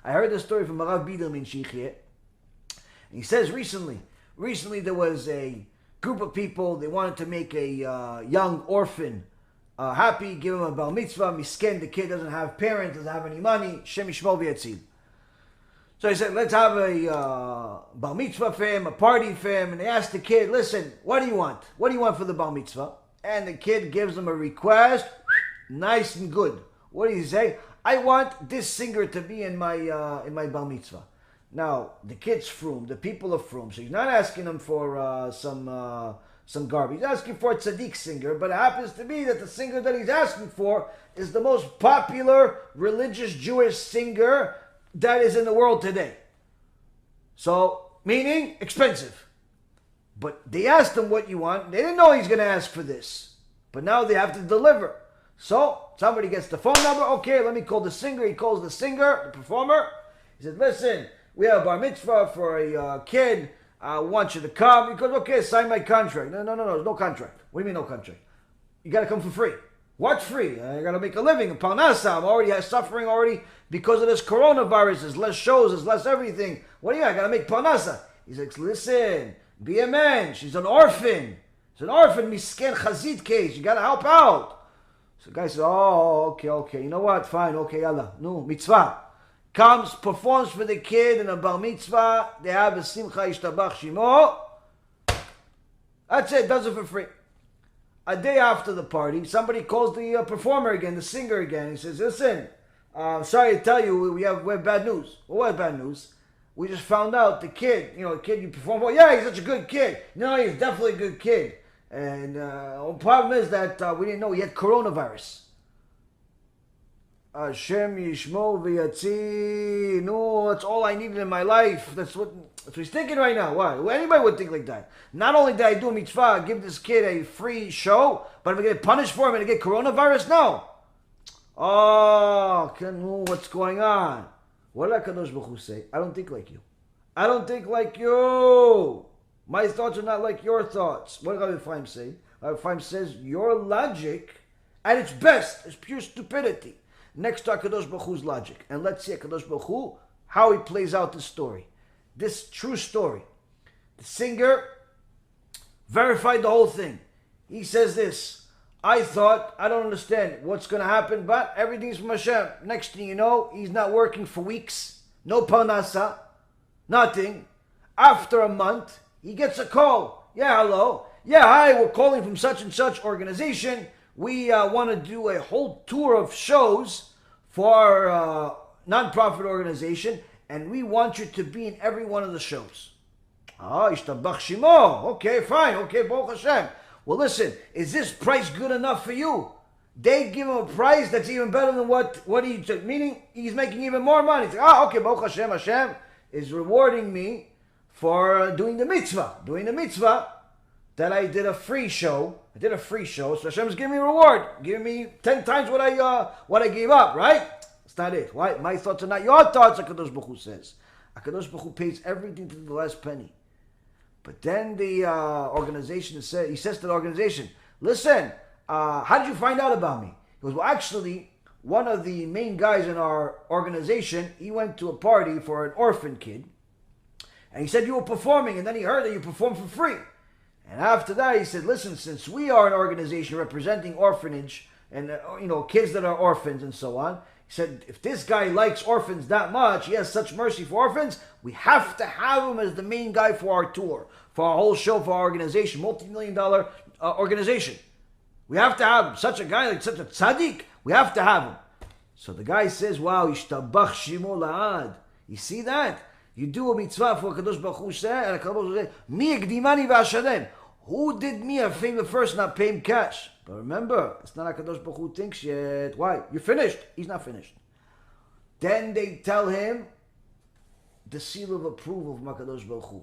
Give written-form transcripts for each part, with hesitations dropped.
I heard this story from Rabbi Yaron Reuven. He says recently there was a group of people, they wanted to make a young orphan happy, give him a bar mitzvah. Misken, the kid doesn't have parents, doesn't have any money. Shem yishmor v'yatzil. So he said, let's have a bar mitzvah for him, a party for him. And they asked the kid, listen, what do you want? What do you want for the bar mitzvah? And the kid gives him a request, nice and good. What does he say? I want this singer to be in my bar mitzvah. Now, the kid's frum, the people are frum, so he's not asking them for some garbage. He's asking for a tzaddik singer, but it happens to be that the singer that he's asking for is the most popular religious Jewish singer that is in the world today. So, meaning expensive. But they asked him what you want. They didn't know he's going to ask for this. But now they have to deliver. So, somebody gets the phone number. Okay, let me call the singer. He calls the singer, the performer. He says, listen, we have a bar mitzvah for a kid. I want you to come. He goes, okay, sign my contract. No, there's no contract. What do you mean no contract? You got to come for free. What's free? I got to make a living. Parnasa, I'm already suffering already because of this coronavirus. There's less shows, there's less everything. What do you? I got to make parnasa. He's like, listen, be a man. She's an orphan. She's an orphan, misken chazit case. You got to help out. So the guy says, oh, okay. You know what? Fine, okay, yalla. No, mitzvah. Comes, performs for the kid in a bar mitzvah. They have a simcha ishtabach shimo. That's it, does it for free. A day after the party, somebody calls the performer again, the singer again. He says, listen, sorry to tell you, we have bad news. Well, what bad news? We just found out the kid, the kid you perform for, yeah, he's such a good kid. No, he's definitely a good kid. And the problem is that we didn't know he had coronavirus. Hashem yishmor v'yatzil. No, that's all I needed in my life. That's what he's thinking right now. Why? Well, anybody would think like that. Not only did I do a mitzvah, give this kid a free show, but am I going to get punished for him and get coronavirus? No. Oh, what's going on? What did HaKadosh Baruch Hu say? I don't think like you. I don't think like you. My thoughts are not like your thoughts. What did Rabbi Reuven say? Rabbi Reuven says, your logic, at its best, is pure stupidity. Next to HaKadosh Baruch Hu's logic. And let's see HaKadosh Baruch Hu, how he plays out this story. This true story. The singer verified the whole thing. He says this, I don't understand what's going to happen, but everything's from Hashem. Next thing you know, he's not working for weeks. No parnasa. Nothing. After a month, he gets a call. Yeah, hello. Yeah, hi, we're calling from such and such organization. We want to do a whole tour of shows for our non-profit organization, and we want you to be in every one of the shows. Ishtabach shimo. Okay, fine. Okay, Baruch Hashem. Well, listen, is this price good enough for you? They give him a price that's even better than what he took, meaning he's making even more money. He's like, okay, Baruch Hashem. Hashem is rewarding me for doing the mitzvah. That I did a free show. So Hashem's giving me a reward, giving me 10 times what I gave up, right? That's not it. Why? My thoughts are not your thoughts, HaKadosh Baruch Hu says. HaKadosh Baruch Hu pays everything to the last penny. But then the organization he says to the organization, listen, how did you find out about me? He goes, well, actually, one of the main guys in our organization, he went to a party for an orphan kid, and he said you were performing, and then he heard that you performed for free. And after that, he said, listen, since we are an organization representing orphanage and, kids that are orphans and so on, he said, if this guy likes orphans that much, he has such mercy for orphans, we have to have him as the main guy for our tour, for our whole show, for our organization, multi-million-dollar organization. We have to have him. Such a guy, like such a tzaddik, we have to have him. So the guy says, wow, ishtabach shimo la'ad. You see that? You do a mitzvah for HaKadosh Baruch Hu, and HaKadosh Baruch Hu says, mi ekdimani v'ashadem. Who did me a favor first, not pay him cash? But remember, it's not HaKadosh Baruch Hu thinks yet. Why? You're finished. He's not finished. Then they tell him the seal of approval from HaKadosh Baruch Hu.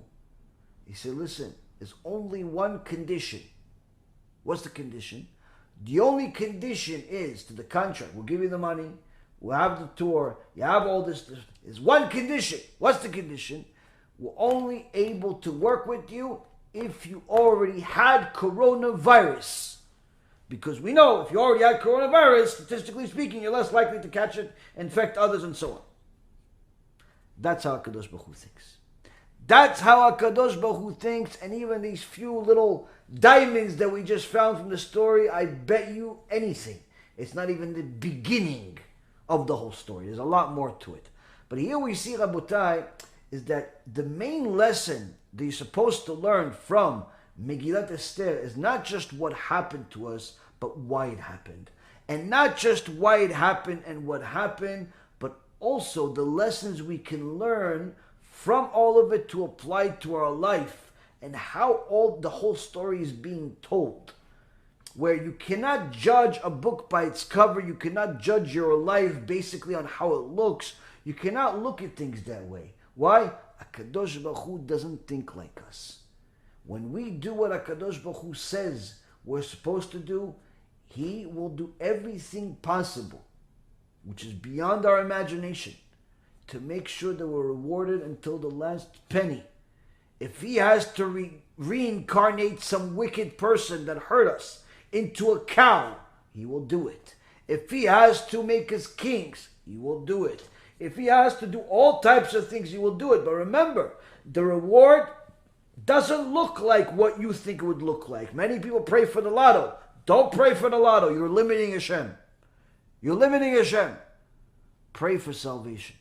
He said, listen, there's only one condition. What's the condition? The only condition is to the contract. We'll give you the money. We'll have the tour. You have all this. There's one condition. What's the condition? We're only able to work with you if you already had coronavirus. Because we know if you already had coronavirus, statistically speaking, you're less likely to catch it, infect others, and so on. That's how HaKadosh Baruch Hu thinks. That's how HaKadosh Baruch Hu thinks, and even these few little diamonds that we just found from the story, I bet you anything, it's not even the beginning of the whole story. There's a lot more to it. But here we see, Rabotai, is that the main lesson that you're supposed to learn from Megillat Esther is not just what happened to us, but why it happened. And not just why it happened and what happened, but also the lessons we can learn from all of it to apply to our life, and how the whole story is being told. Where you cannot judge a book by its cover, you cannot judge your life basically on how it looks. You cannot look at things that way. Why? HaKadosh Baruch Hu doesn't think like us. When we do what HaKadosh Baruch Hu says we're supposed to do, He will do everything possible, which is beyond our imagination, to make sure that we're rewarded until the last penny. If He has to reincarnate some wicked person that hurt us into a cow, He will do it. If He has to make us kings, He will do it. If He has to do all types of things, He will do it. But remember, the reward doesn't look like what you think it would look like. Many people pray for the lotto. Don't pray for the lotto. You're limiting Hashem. You're limiting Hashem. Pray for salvation.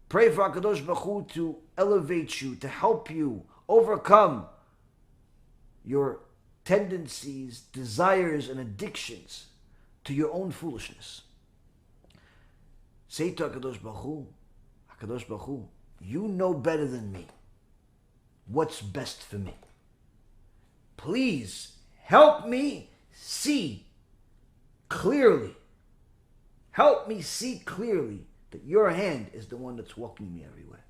Pray for HaKadosh Baruch Hu to elevate you, to help you overcome your tendencies, desires, and addictions to your own foolishness. Say to HaKadosh Baruch Hu, you know better than me what's best for me. Please help me see clearly. Help me see clearly that your hand is the one that's walking me everywhere.